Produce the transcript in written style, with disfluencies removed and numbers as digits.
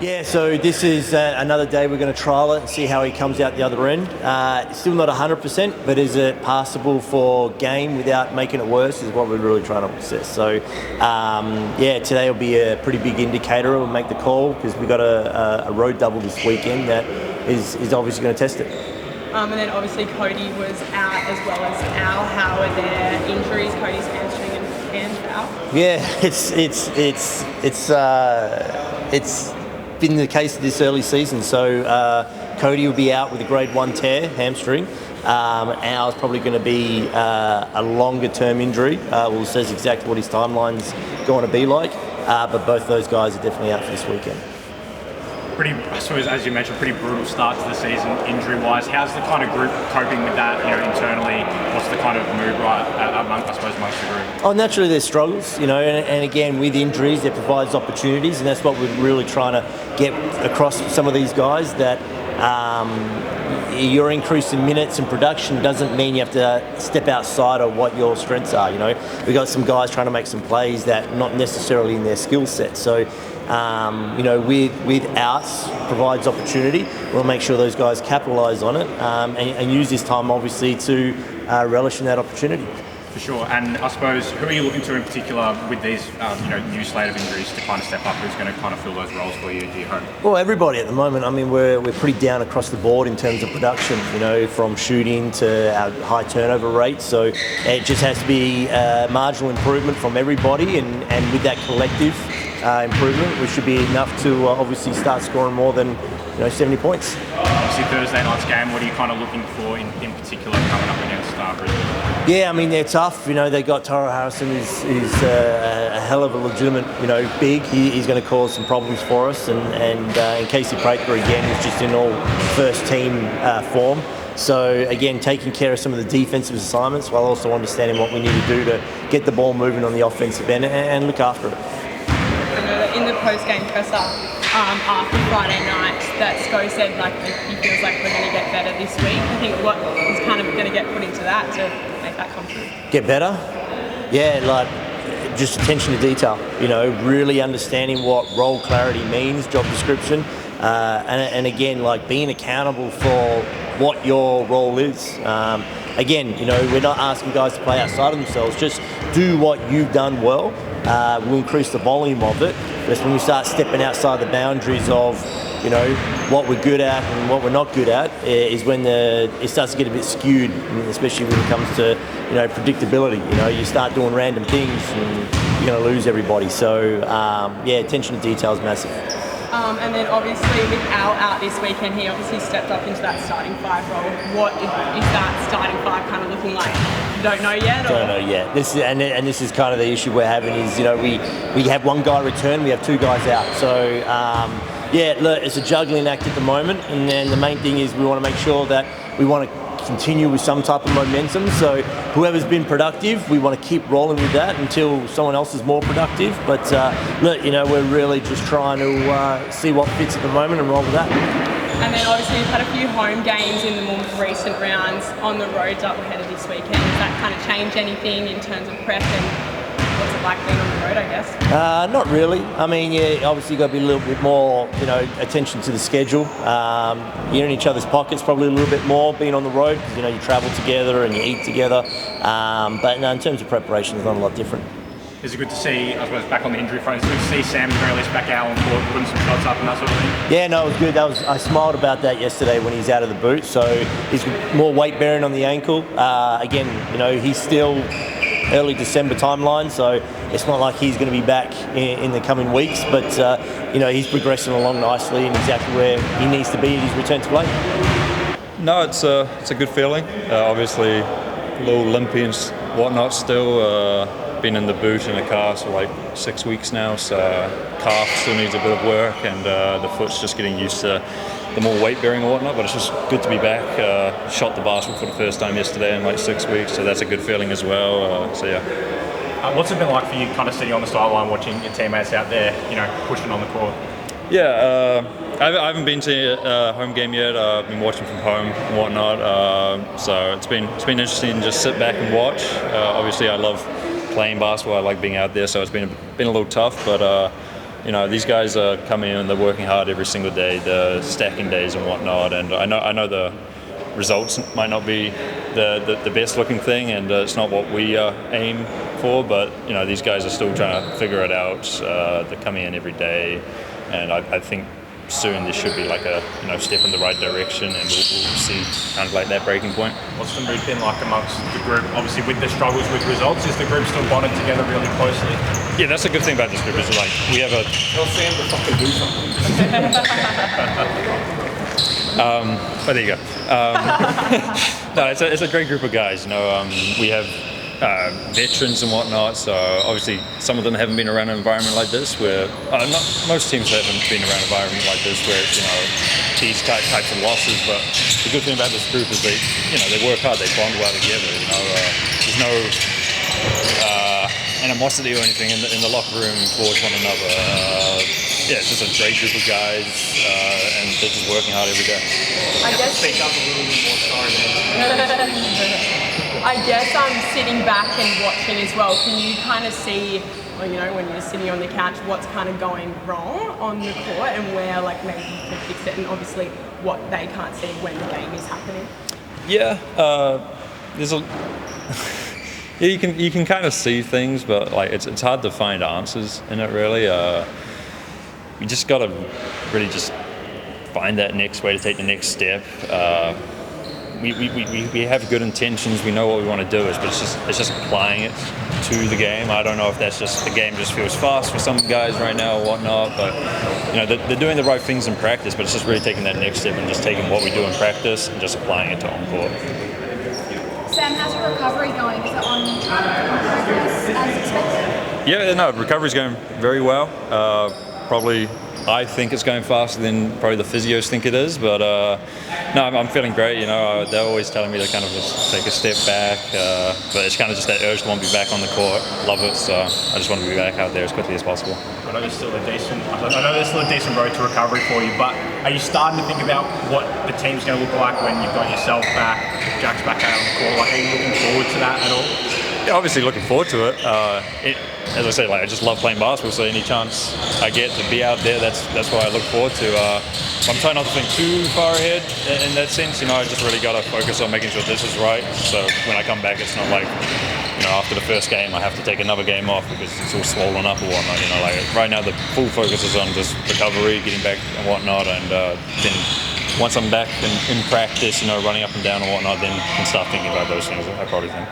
Yeah, so this is another day we're going to trial it and see how he comes out the other end. Still not 100%, but is it passable for game without making it worse is what we're really trying to assess. So, today will be a pretty big indicator. We'll make the call because we've got a road double this weekend that is obviously going to test it. And then obviously Cody was out as well as Al. How are their injuries? Cody's hamstring and Al. Yeah, it's been the case this early season. So Cody will be out with a grade 1 tear, hamstring. Al's probably going to be a longer term injury. Well, it says exactly what his timeline's going to be like. But both those guys are definitely out for this weekend. I suppose, as you mentioned, pretty brutal start to the season injury-wise. How's the kind of group coping with that, internally? What's the kind of mood amongst the group? Oh, naturally there's struggles, and again, with injuries, it provides opportunities, and that's what we're really trying to get across some of these guys, that your increase in minutes and production doesn't mean you have to step outside of what your strengths are. We've got some guys trying to make some plays that not necessarily in their skill set. So, with us provides opportunity. We'll make sure those guys capitalise on it and use this time obviously to relish in that opportunity. For sure. And I suppose, who are you looking to in particular with these new slate of injuries to kind of step up? Who's going to kind of fill those roles for you, do you hope? Well, everybody at the moment. I mean, we're pretty down across the board in terms of production, from shooting to our high turnover rate. So it just has to be marginal improvement from everybody, and with that collective improvement, we should be enough to obviously start scoring more than 70 points. Obviously, Thursday night's game, what are you kind of looking for in particular coming up against Brisbane? Yeah, I mean, they're tough. They got Tara Harrison, who's a hell of a legitimate, big. He's going to cause some problems for us. And Casey Prater, again, is just in all first team form. So, again, taking care of some of the defensive assignments while also understanding what we need to do to get the ball moving on the offensive end and look after it. I know that in the post-game presser after Friday night, that Sco said he feels like we're going to get better this week. I think what is kind of going to get put into that to make that come true? Get better? Yeah, just attention to detail. Really understanding what role clarity means, job description, and again, being accountable for what your role is. Again, we're not asking guys to play outside of themselves. Just do what you've done well. We'll increase the volume of it. But when we start stepping outside the boundaries of, what we're good at and what we're not good at, is when it starts to get a bit skewed, especially when it comes to, predictability. You start doing random things and you're going to lose everybody. So, attention to detail is massive. And then obviously with Al out this weekend, he obviously stepped up into that starting 5 role. What is that starting 5 kind of looking like? You don't know yet? Don't know yet. This is kind of the issue we're having is, we have one guy return, we have 2 guys out. So, look, it's a juggling act at the moment. And then the main thing is we want to make sure that we want to continue with some type of momentum. So whoever's been productive, we want to keep rolling with that until someone else is more productive. But look, we're really just trying to see what fits at the moment and roll with that. And then obviously you've had a few home games in the more recent rounds on the road doubleheader this weekend. Does that kind of change anything in terms of prep and what's it like being on the road, I guess? Not really. I mean, obviously you've got to be a little bit more, attention to the schedule. You're in each other's pockets probably a little bit more being on the road because, you travel together and you eat together. But no, in terms of preparation, it's not a lot different. Is it good to see, I suppose, back on the injury front, it's good to see Sam at the very least back out on court, putting some shots up and that sort of thing? Yeah, no, it was good. I smiled about that yesterday when he's out of the boot. So he's more weight bearing on the ankle. Again, he's still early December timeline, so it's not like he's going to be back in the coming weeks, but he's progressing along nicely and exactly where he needs to be at his return to play. No, it's a good feeling. Obviously, a little limpy and whatnot still. Been in the boot in a cast for 6 weeks now, so calf still needs a bit of work, and the foot's just getting used to the more weight bearing and whatnot, but it's just good to be back. Shot the basketball for the first time yesterday in 6 weeks, so that's a good feeling as well. What's it been like for you kind of sitting on the sideline watching your teammates out there, pushing on the court? Yeah, I haven't been to a home game yet. I've been watching from home and whatnot, so it's been interesting to just sit back and watch. Obviously I love playing basketball, I like being out there, so it's been a little tough, but these guys are coming in and they're working hard every single day, the stacking days and whatnot. And I know the results might not be the best looking thing, and it's not what we aim for. But these guys are still trying to figure it out. They're coming in every day, and I think soon there should be like a step in the right direction, and we'll see kind of like that breaking point. What's the mood been like amongst the group? Obviously, with the struggles with results, is the group still bonded together really closely? Yeah, that's a good thing about this group. Is like we have a. Tell Sam to fucking do something. But there you go. No, it's a great group of guys. We have veterans and whatnot, so obviously some of them haven't been around an environment like this where most teams haven't been around an environment like this where it's these types of losses. But the good thing about this group is they work hard, they bond well together. There's no animosity or anything in the locker room towards one another. It's just a great group of guys, and they're just working hard every day. I guess speak up a little bit more, sorry, man. I guess I'm sitting back and watching as well. Can you kind of see, when you're sitting on the couch, what's kind of going wrong on the court and where maybe you can fix it, and obviously what they can't see when the game is happening? Yeah, there's a. Yeah, you can kind of see things, but it's hard to find answers in it really. You just got to really just find that next way to take the next step. We have good intentions. We know what we want to do, but it's just applying it to the game. I don't know if that's just the game just feels fast for some guys right now or whatnot, but they're doing the right things in practice. But it's just really taking that next step and just taking what we do in practice and just applying it to on court. Sam, how's your recovery going? Is it on progress as expected? Yeah, no, recovery's going very well. Probably, I think it's going faster than probably the physios think it is, but no, I'm feeling great. They're always telling me to kind of just take a step back, but it's kind of just that urge to want to be back on the court. Love it, so I just want to be back out there as quickly as possible. I know there's still a decent road to recovery for you, but are you starting to think about what the team's going to look like when you've got yourself back, Jack's back out on the court? Are you looking forward to that at all? Yeah, obviously looking forward to it. As I said, I just love playing basketball, so any chance I get to be out there, that's what I look forward to. I'm trying not to think too far ahead in that sense. I just really got to focus on making sure this is right. So when I come back, it's not like, after the first game, I have to take another game off because it's all swollen up or whatnot. Right now, the full focus is on just recovery, getting back and whatnot, and then once I'm back in practice, running up and down and whatnot, then I can start thinking about those things, I probably think.